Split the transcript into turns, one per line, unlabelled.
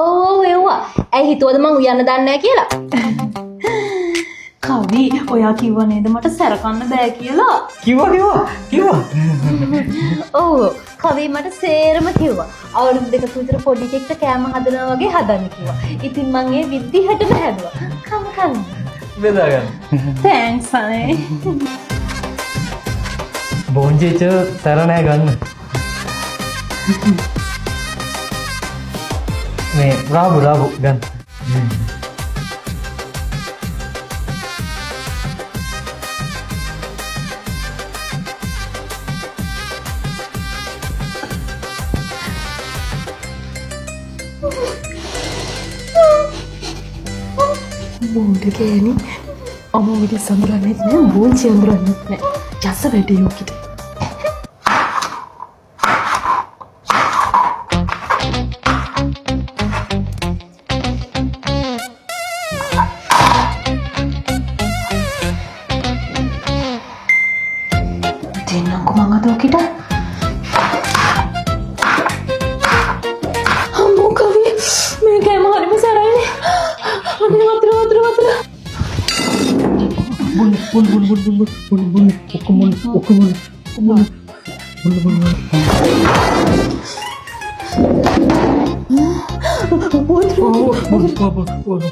ඕ එව්වා. ඇයි හිතුවද මං උයන්න දන්නේ නැහැ කියලා?
කවි ඔයා කිව්වා නේද මට සැරකන්න බෑ කියලා?
කිව්වා.
ඔව්. කවි මට සේරම කිව්වා. අවුරුදු දෙකක විතර පොඩි කෙක්ට කෑම හදනවා වගේ හදන්න කිව්වා. ඉතින් මං ඒ විදිහටම හැදුවා. කම.
බෙදා ගන්න.
තෑන්ක්ස් අනේ.
බොන්ජේච තර නෑ ගන්න. මේ රාබු ගන්න.
බෝඩ ගෑනි අම විදි සඳරන්නෙත් නෑ බෝංචි අඳුරන්නෙත් නෑ ජස වැඩ යෝකිට දෙන්නකො මං අදෝකිට අම්මෝ කවි මේ කෑම හරිම සරයිනේ වතුර
බොන්න.